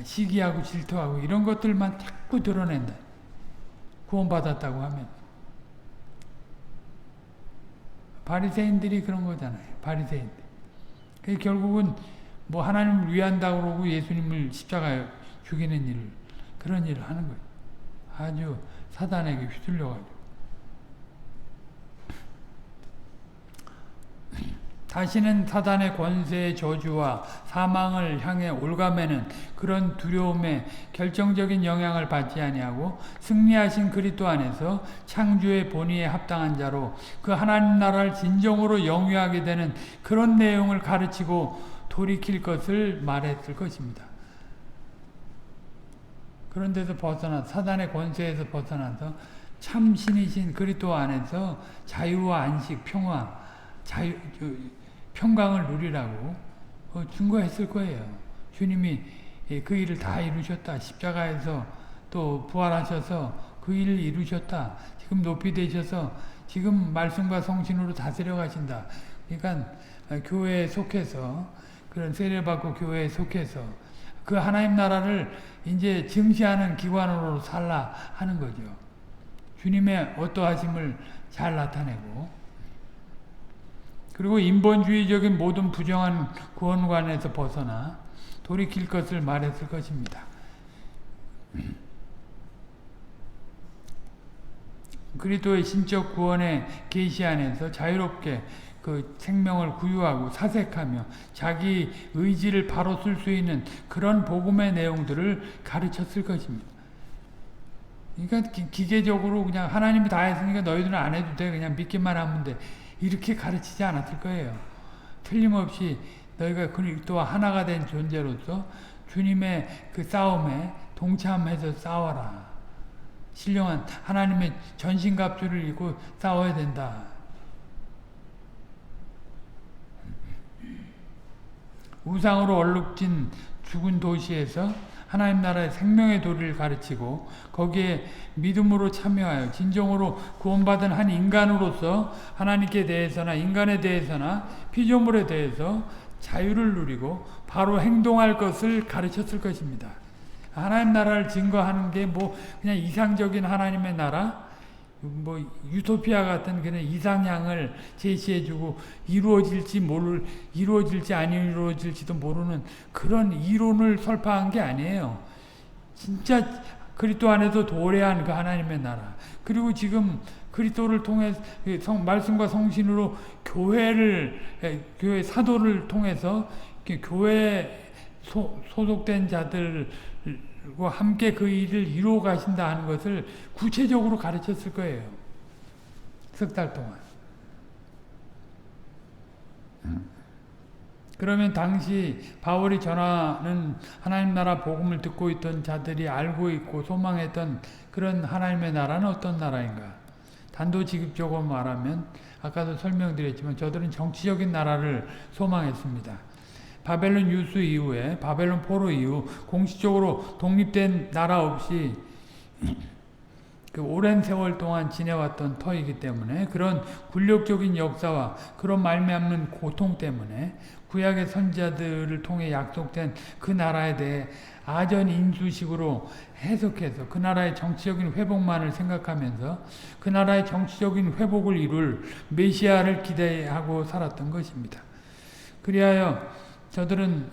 A: 시기하고 질투하고 이런 것들만 자꾸 드러낸다. 구원받았다고 하면. 바리새인들이 그런 거잖아요. 바리새인들. 결국은 하나님을 위한다고 그러고 예수님을 십자가에 죽이는 그런 일을 하는 거예요. 아주 사단에게 휘둘려가지고. 다시는 사단의 권세의 저주와 사망을 향해 올가매는 그런 두려움에 결정적인 영향을 받지 아니하고 승리하신 그리스도 안에서 창조의 본의에 합당한 자로 그 하나님 나라를 진정으로 영위하게 되는 그런 내용을 가르치고 돌이킬 것을 말했을 것입니다. 그런 데서 사단의 권세에서 벗어나서 참 신이신 그리스도 안에서 자유와 안식, 평화, 평강을 누리라고 증거했을 거예요. 주님이 그 일을 다 이루셨다. 십자가에서 또 부활하셔서 그 일을 이루셨다. 지금 높이 되셔서 지금 말씀과 성신으로 다스려 가신다. 그러니까 교회에 속해서, 그런 세례받고 교회에 속해서 그 하나님 나라를 이제 증시하는 기관으로 살라 하는 거죠. 주님의 어떠하심을 잘 나타내고, 그리고 인본주의적인 모든 부정한 구원관에서 벗어나 돌이킬 것을 말했을 것입니다. 그리스도의 신적 구원의 계시 안에서 자유롭게 그 생명을 구유하고 사색하며 자기 의지를 바로 쓸 수 있는 그런 복음의 내용들을 가르쳤을 것입니다. 그러니까 기계적으로 그냥 하나님이 다 했으니까 너희들은 안 해도 돼. 그냥 믿기만 하면 돼. 이렇게 가르치지 않았을 거예요. 틀림없이 너희가 또 하나가 된 존재로서 주님의 그 싸움에 동참해서 싸워라. 신령한 하나님의 전신갑주를 입고 싸워야 된다. 우상으로 얼룩진 죽은 도시에서 하나님 나라의 생명의 도리를 가르치고 거기에 믿음으로 참여하여 진정으로 구원받은 한 인간으로서 하나님께 대해서나 인간에 대해서나 피조물에 대해서 자유를 누리고 바로 행동할 것을 가르쳤을 것입니다. 하나님 나라를 증거하는 게 뭐 그냥 이상적인 하나님의 나라, 뭐 유토피아 같은 그런 이상향을 제시해주고 이루어질지 안 이루어질지도 모르는 그런 이론을 설파한 게 아니에요. 진짜 그리스도 안에서 도래한 그 하나님의 나라. 그리고 지금 그리스도를 통해 말씀과 성신으로 교회 사도를 통해서 교회에 소속된 자들과 함께 그 일을 이루어 가신다 하는 것을 구체적으로 가르쳤을 거예요. 석 달 동안. 그러면 당시 바울이 전하는 하나님 나라 복음을 듣고 있던 자들이 알고 있고 소망했던 그런 하나님의 나라는 어떤 나라인가? 단도직입적으로 말하면 아까도 설명드렸지만 저들은 정치적인 나라를 소망했습니다. 바벨론 유수 이후에 바벨론 포로 이후 공식적으로 독립된 나라 없이 그 오랜 세월 동안 지내왔던 터이기 때문에 그런 굴욕적인 역사와 그런 말미암는 고통 때문에 구약의 선지자들을 통해 약속된 그 나라에 대해 아전 인수식으로 해석해서 그 나라의 정치적인 회복만을 생각하면서 그 나라의 정치적인 회복을 이룰 메시아를 기대하고 살았던 것입니다. 그리하여 저들은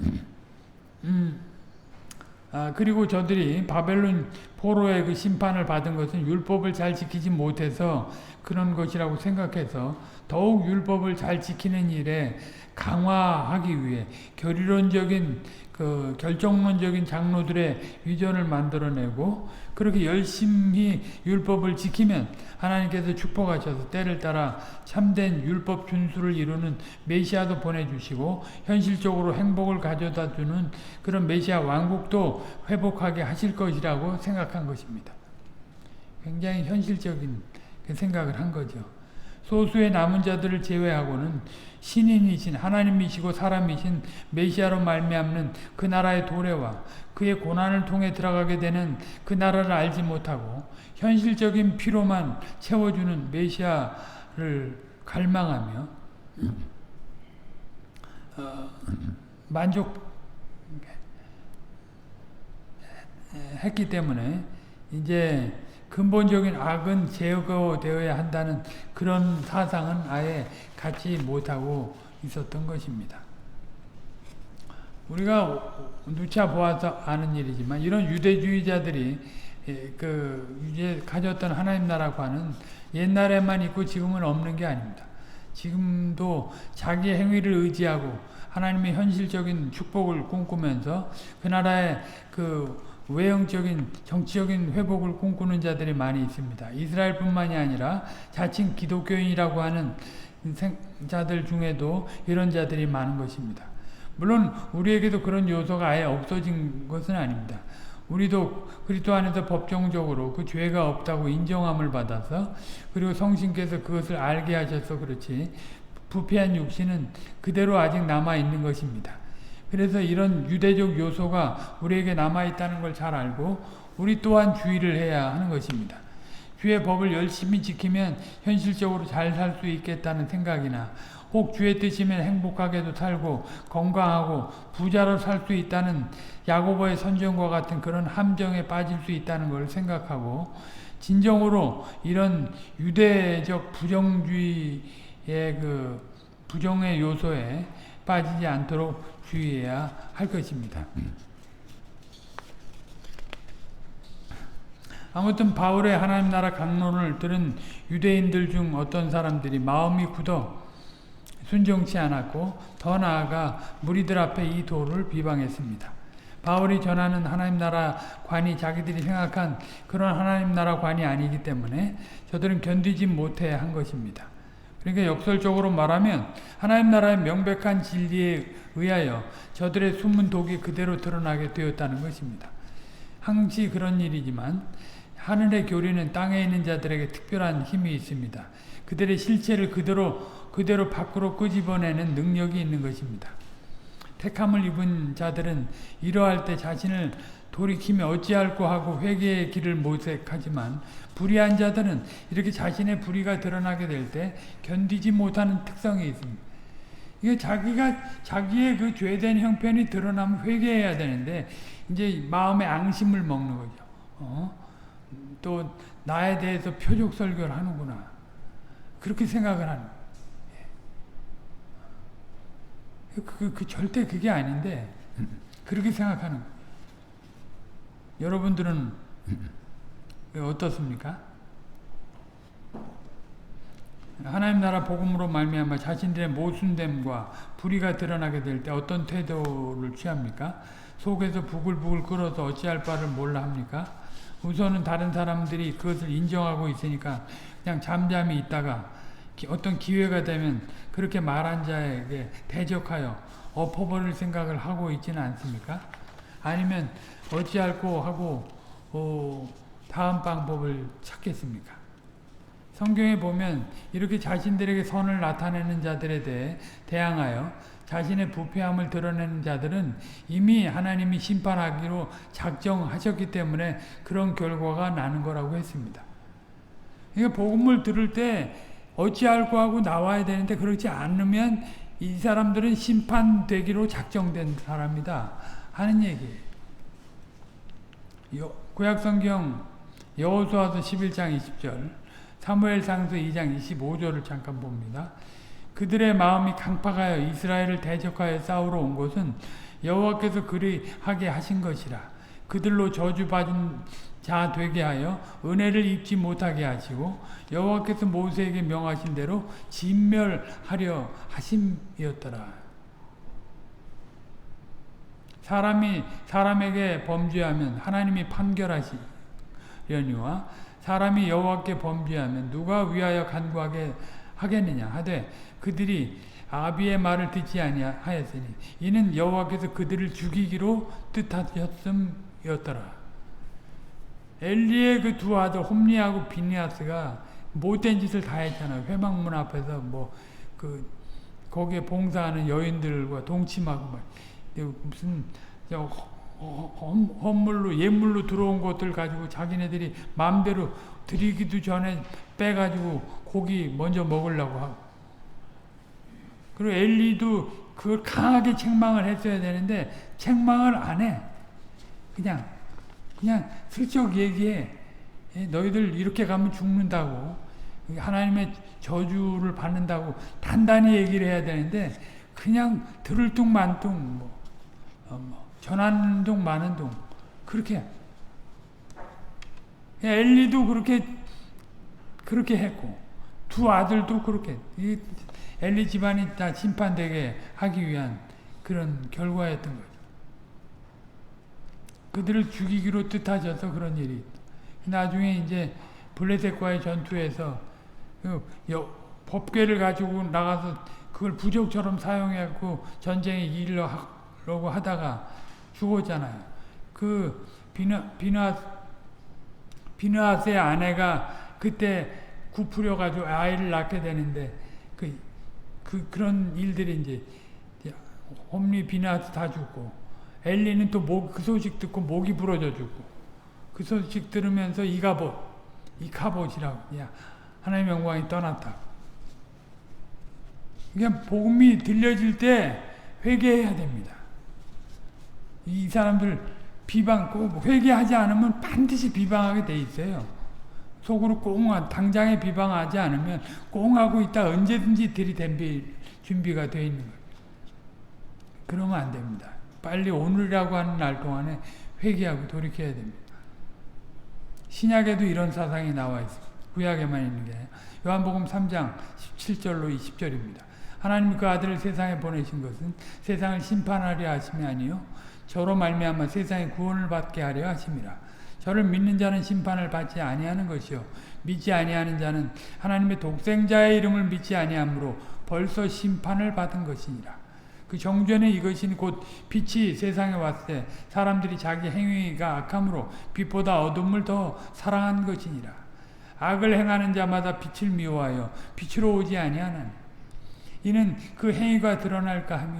A: 그리고 저들이 바벨론 포로의 그 심판을 받은 것은 율법을 잘 지키지 못해서 그런 것이라고 생각해서 더욱 율법을 잘 지키는 일에 강화하기 위해 교리론적인 그 결정론적인 장로들의 위전을 만들어내고 그렇게 열심히 율법을 지키면 하나님께서 축복하셔서 때를 따라 참된 율법 준수를 이루는 메시아도 보내주시고 현실적으로 행복을 가져다 주는 그런 메시아 왕국도 회복하게 하실 것이라고 생각한 것입니다. 굉장히 현실적인 생각을 한 거죠. 소수의 남은 자들을 제외하고는 신인이신 하나님이시고 사람이신 메시아로 말미암는 그 나라의 도래와 그의 고난을 통해 들어가게 되는 그 나라를 알지 못하고 현실적인 필요만 채워주는 메시아를 갈망하며 만족했기 때문에 이제 근본적인 악은 제거되어야 한다는 그런 사상은 아예 갖지 못하고 있었던 것입니다. 우리가 누차 보아서 아는 일이지만 이런 유대주의자들이 이제 가졌던 하나님 나라관은 옛날에만 있고 지금은 없는 게 아닙니다. 지금도 자기 행위를 의지하고 하나님의 현실적인 축복을 꿈꾸면서 그 나라의 그 외형적인 정치적인 회복을 꿈꾸는 자들이 많이 있습니다. 이스라엘뿐만이 아니라 자칭 기독교인이라고 하는 자들 중에도 이런 자들이 많은 것입니다. 물론 우리에게도 그런 요소가 아예 없어진 것은 아닙니다. 우리도 그리스도 안에서 법정적으로 그 죄가 없다고 인정함을 받아서 그리고 성신께서 그것을 알게 하셔서 그렇지 부패한 육신은 그대로 아직 남아있는 것입니다. 그래서 이런 유대적 요소가 우리에게 남아있다는 걸 잘 알고 우리 또한 주의를 해야 하는 것입니다. 주의 법을 열심히 지키면 현실적으로 잘 살 수 있겠다는 생각이나 혹 주의 뜻이면 행복하게도 살고 건강하고 부자로 살 수 있다는 야고보의 선전과 같은 그런 함정에 빠질 수 있다는 걸 생각하고 진정으로 이런 유대적 부정주의의 그 부정의 요소에 빠지지 않도록 주의해야 할 것입니다. 아무튼 바울의 하나님 나라 강론을 들은 유대인들 중 어떤 사람들이 마음이 굳어 순종치 않았고 더 나아가 무리들 앞에 이 도를 비방했습니다. 바울이 전하는 하나님 나라 관이 자기들이 생각한 그런 하나님 나라 관이 아니기 때문에 저들은 견디지 못해 한 것입니다. 그러니까 역설적으로 말하면 하나님 나라의 명백한 진리에 의하여 저들의 숨은 독이 그대로 드러나게 되었다는 것입니다. 항시 그런 일이지만 하늘의 교리는 땅에 있는 자들에게 특별한 힘이 있습니다. 그들의 실체를 그대로 밖으로 끄집어내는 능력이 있는 것입니다. 택함을 입은 자들은 이러할 때 자신을 돌이키며 어찌할꼬 하고 회개의 길을 모색하지만 불의한 자들은 이렇게 자신의 불의가 드러나게 될 때 견디지 못하는 특성이 있습니다. 이게 자기의 그 죄된 형편이 드러나면 회개해야 되는데 이제 마음의 앙심을 먹는 거죠. 또 나에 대해서 표적 설교를 하는구나. 그렇게 생각을 하는 거예요. 절대 그게 아닌데 그렇게 생각하는 거예요. 여러분들은 어떻습니까? 하나님 나라 복음으로 말미암아 자신들의 모순됨과 불의가 드러나게 될 때 어떤 태도를 취합니까? 속에서 부글부글 끓어서 어찌할 바를 몰라 합니까? 우선은 다른 사람들이 그것을 인정하고 있으니까 그냥 잠잠히 있다가 어떤 기회가 되면 그렇게 말한 자에게 대적하여 엎어버릴 생각을 하고 있지는 않습니까? 아니면 어찌할꼬 하고 다음 방법을 찾겠습니까? 성경에 보면 이렇게 자신들에게 선을 나타내는 자들에 대항하여 자신의 부패함을 드러내는 자들은 이미 하나님이 심판하기로 작정하셨기 때문에 그런 결과가 나는 거라고 했습니다. 그러니까 복음을 들을 때 어찌할꼬 하고 나와야 되는데 그렇지 않으면 이 사람들은 심판되기로 작정된 사람이다 하는 얘기예요. 구약성경 여호수아서 11장 20절, 사무엘상서 2장 25절을 잠깐 봅니다. 그들의 마음이 강팍하여 이스라엘을 대적하여 싸우러 온 것은 여호와께서 그리하게 하신 것이라. 그들로 저주받은 자 되게 하여 은혜를 입지 못하게 하시고 여호와께서 모세에게 명하신 대로 진멸하려 하심이었더라. 사람이 사람에게 범죄하면 하나님이 판결하시려니와 사람이 여호와께 범죄하면 누가 위하여 간구하게 하겠느냐 하되 그들이 아비의 말을 듣지 아니하였으니 이는 여호와께서 그들을 죽이기로 뜻하셨음이었더라. 엘리의 그 두 아들 홈리하고 비니아스가 못된 짓을 다 했잖아요. 회막문 앞에서 거기에 봉사하는 여인들과 동침하고 무슨 헌물로 예물로 들어온 것들 가지고 자기네들이 마음대로 드리기도 전에 빼가지고 고기 먼저 먹으려고 하고. 그리고 엘리도 그걸 강하게 책망을 했어야 되는데 책망을 안 해. 그냥 슬쩍 얘기해. 너희들 이렇게 가면 죽는다고. 하나님의 저주를 받는다고 단단히 얘기를 해야 되는데 그냥 들을 둥 만 둥 전하는 둥 마는 둥 그렇게. 엘리도 그렇게 했고 두 아들도 그렇게. 엘리 집안이 다 심판되게 하기 위한 그런 결과였던 거죠. 그들을 죽이기로 뜻하셔서 그런 일이. 나중에 이제 블레셋과의 전투에서 법궤를 가지고 나가서 그걸 부적처럼 사용했고 전쟁에 이르려고 하다가 죽었잖아요. 그 비느하스의 아내가 그때 굽으려 가지고 아이를 낳게 되는데 그런 일들이 이제 홈리 비느하스 다 죽고 엘리는 또 그 소식 듣고 목이 부러져 죽고 그 소식 들으면서 이카봇이라고 하나님의 영광이 떠났다. 그러니까 복음이 들려질 때 회개해야 됩니다. 이 사람들 꼭 회개하지 않으면 반드시 비방하게 돼 있어요. 속으로 당장에 비방하지 않으면 꽁하고 있다 언제든지 들이댐빌 준비가 되어 있는 거예요. 그러면 안 됩니다. 빨리 오늘이라고 하는 날 동안에 회개하고 돌이켜야 됩니다. 신약에도 이런 사상이 나와 있습니다. 구약에만 있는 게 아니라 요한복음 3장 17절로 20절입니다. 하나님이 그 아들을 세상에 보내신 것은 세상을 심판하려 하심이 아니요 저로 말미암아 세상의 구원을 받게 하려 하심이라. 저를 믿는 자는 심판을 받지 아니하는 것이요 믿지 아니하는 자는 하나님의 독생자의 이름을 믿지 아니하므로 벌써 심판을 받은 것이니라. 그 정죄는 이것이 곧 빛이 세상에 왔을 때 사람들이 자기 행위가 악함으로 빛보다 어둠을 더 사랑한 것이니라. 악을 행하는 자마다 빛을 미워하여 빛으로 오지 아니하나니 이는 그 행위가 드러날까 하며.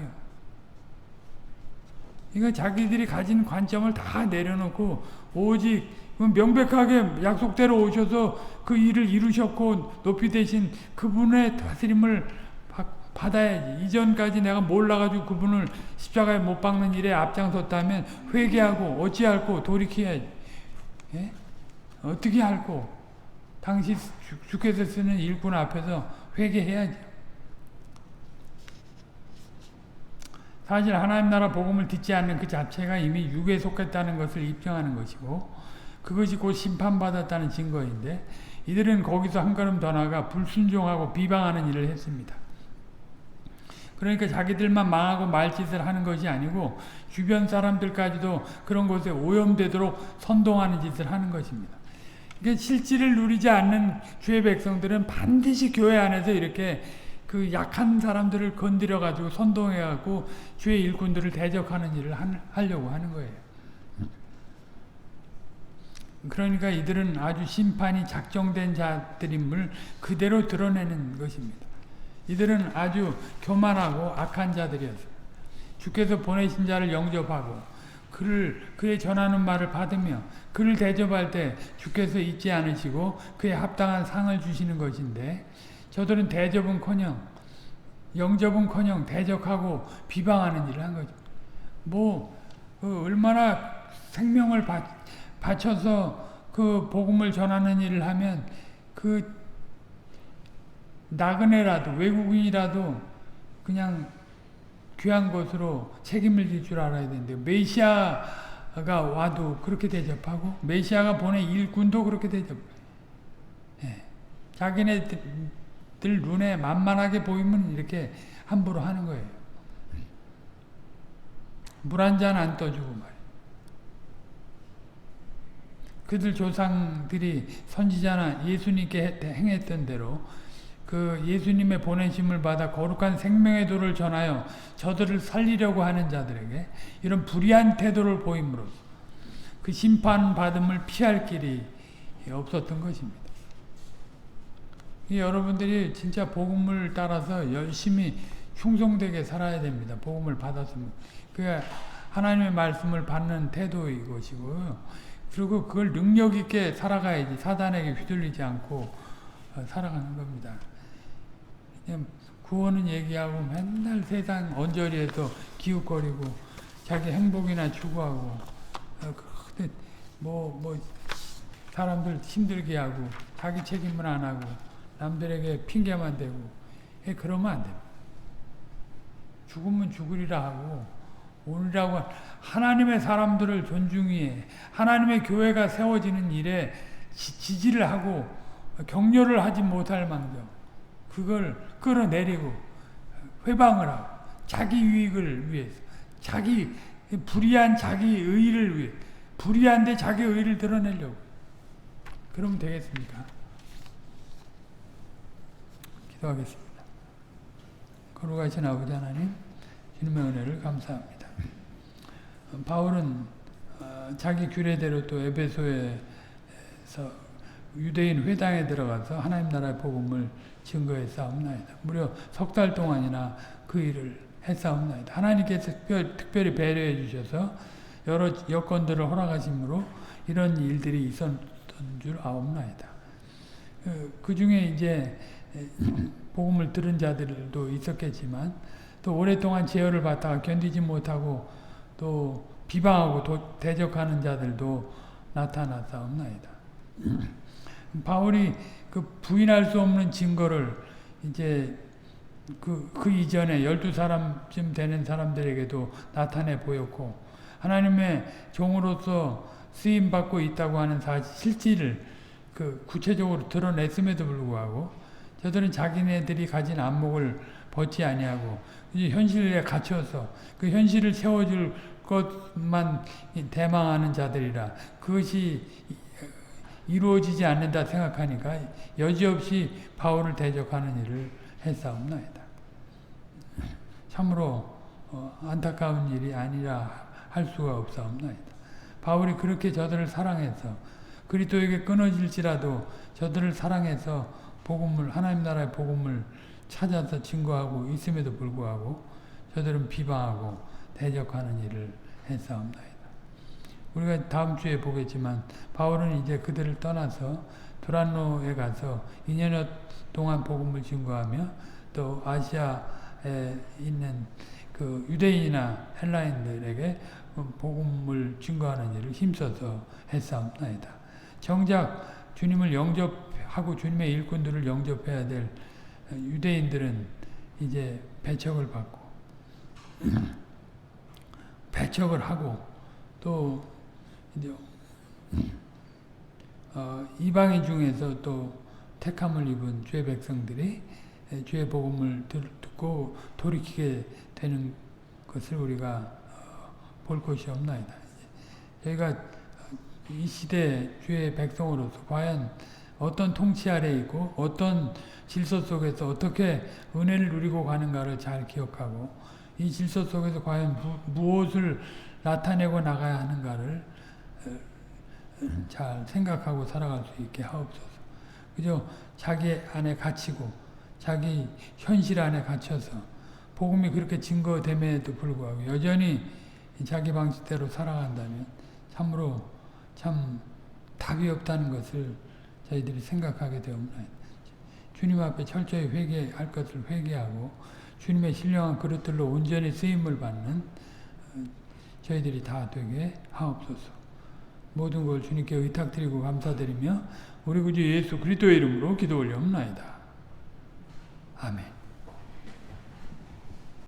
A: 이거 자기들이 가진 관점을 다 내려놓고 오직 명백하게 약속대로 오셔서 그 일을 이루셨고 높이 되신 그분의 다스림을 받아야지. 이전까지 내가 몰라가지고 그분을 십자가에 못 박는 일에 앞장섰다면 회개하고 어찌할꼬 돌이켜야지. 예? 어떻게 할꼬? 당시 주께서 쓰는 일꾼 앞에서 회개해야지. 사실 하나님 나라 복음을 듣지 않는 그 자체가 이미 육에 속했다는 것을 입증하는 것이고 그것이 곧 심판받았다는 증거인데 이들은 거기서 한 걸음 더 나아가 불순종하고 비방하는 일을 했습니다. 그러니까 자기들만 망하고 말짓을 하는 것이 아니고 주변 사람들까지도 그런 것에 오염되도록 선동하는 짓을 하는 것입니다. 그러니까 실질을 누리지 않는 주의 백성들은 반드시 교회 안에서 이렇게 그 약한 사람들을 건드려가지고 선동해가지고 주의 일꾼들을 대적하는 일을 하려고 하는 거예요. 그러니까 이들은 아주 심판이 작정된 자들임을 그대로 드러내는 것입니다. 이들은 아주 교만하고 악한 자들이었어요. 주께서 보내신 자를 영접하고 그의 전하는 말을 받으며 그를 대접할 때 주께서 잊지 않으시고 그에 합당한 상을 주시는 것인데 저들은 대접은커녕 영접은커녕 대적하고 비방하는 일을 한 거죠. 얼마나 생명을 바쳐서 그 복음을 전하는 일을 하면 그 나그네라도 외국인이라도 그냥 귀한 것으로 책임을 질 줄 알아야 되는데 메시아가 와도 그렇게 대접하고 메시아가 보낸 일꾼도 그렇게 대접해요. 예. 자기네들 눈에 만만하게 보이면 이렇게 함부로 하는 거예요. 물 한 잔 안 떠주고 말이에요. 그들 조상들이 선지자나 예수님께 행했던 대로 그 예수님의 보내심을 받아 거룩한 생명의 도를 전하여 저들을 살리려고 하는 자들에게 이런 불의한 태도를 보임으로써 그 심판받음을 피할 길이 없었던 것입니다. 여러분들이 진짜 복음을 따라서 열심히 충성되게 살아야 됩니다. 복음을 받았으면. 그게 하나님의 말씀을 받는 태도인 것이고요. 그리고 그걸 능력 있게 살아가야지 사단에게 휘둘리지 않고 살아가는 겁니다. 구원은 얘기하고 맨날 세상 언저리에서 기웃거리고 자기 행복이나 추구하고 사람들 힘들게 하고 자기 책임을 안 하고 남들에게 핑계만 대고 그러면 안 됩니다. 죽으면 죽으리라 하고 오늘이라고 하나님의 사람들을 존중해 하나님의 교회가 세워지는 일에 지지를 하고 격려를 하지 못할 망정 그걸 끌어내리고 회방을 하고 자기 유익을 위해서 불의한 자기 의의를 위해 불의한데 자기 의의를 드러내려고 그러면 되겠습니까? 기도하겠습니다. 거룩하신 아버지 하나님 주님의 은혜를 감사합니다. 바울은 자기 규례대로 또 에베소에서 유대인 회당에 들어가서 하나님 나라의 복음을 증거해 싸움나이다. 무려 석 달 동안이나 그 일을 했사옵나이다. 하나님께서 특별히 배려해 주셔서 여러 여건들을 허락하심으로 이런 일들이 있었던 줄 아옵나이다. 그 중에 이제 복음을 들은 자들도 있었겠지만 또 오랫동안 제어를 받다가 견디지 못하고 또 비방하고 대적하는 자들도 나타났사옵나이다. 바울이 그 부인할 수 없는 증거를 이제 그 이전에 12사람쯤 되는 사람들에게도 나타내 보였고 하나님의 종으로서 쓰임받고 있다고 하는 실질을 구체적으로 드러냈음에도 불구하고 저들은 자기네들이 가진 안목을 벗지 아니하고 이제 현실에 갇혀서 그 현실을 채워줄 것만 대망하는 자들이라 그것이 이루어지지 않는다 생각하니까 여지없이 바울을 대적하는 일을 했사옵나이다. 참으로 안타까운 일이 아니라 할 수가 없사옵나이다. 바울이 그렇게 저들을 사랑해서 그리스도에게 끊어질지라도 저들을 사랑해서 복음을 하나님 나라의 복음을 찾아서 증거하고 있음에도 불구하고 저들은 비방하고 대적하는 일을 했사옵나이다. 우리가 다음 주에 보겠지만 바울은 이제 그들을 떠나서 두란노에 가서 2년여 동안 복음을 증거하며 또 아시아에 있는 그 유대인이나 헬라인들에게 복음을 증거하는 일을 힘써서 했사옵나이다. 정작 주님을 영접하고 주님의 일꾼들을 영접해야 될 유대인들은 이제 배척을 받고 배척을 하고 또 이제 이방인 중에서 또 택함을 입은 주의 백성들이 주의 복음을 듣고 돌이키게 되는 것을 우리가 볼 것이 없나이다. 저희가 이 시대 주의 백성으로서 과연 어떤 통치 아래에 있고 어떤 질서 속에서 어떻게 은혜를 누리고 가는가를 잘 기억하고 이 질서 속에서 과연 무엇을 나타내고 나가야 하는가를 잘 생각하고 살아갈 수 있게 하옵소서. 그저 자기 안에 갇히고 자기 현실 안에 갇혀서 복음이 그렇게 증거됨에도 불구하고 여전히 자기 방식대로 살아간다면 참으로 참 답이 없다는 것을 저희들이 생각하게 되옵나이다. 주님 앞에 철저히 회개할 것을 회개하고 주님의 신령한 그릇들로 온전히 쓰임을 받는 저희들이 다 되게 하옵소서. 모든 걸 주님께 의탁드리고 감사드리며 우리 구주 예수 그리스도의 이름으로 기도 올려옵나이다. 아멘.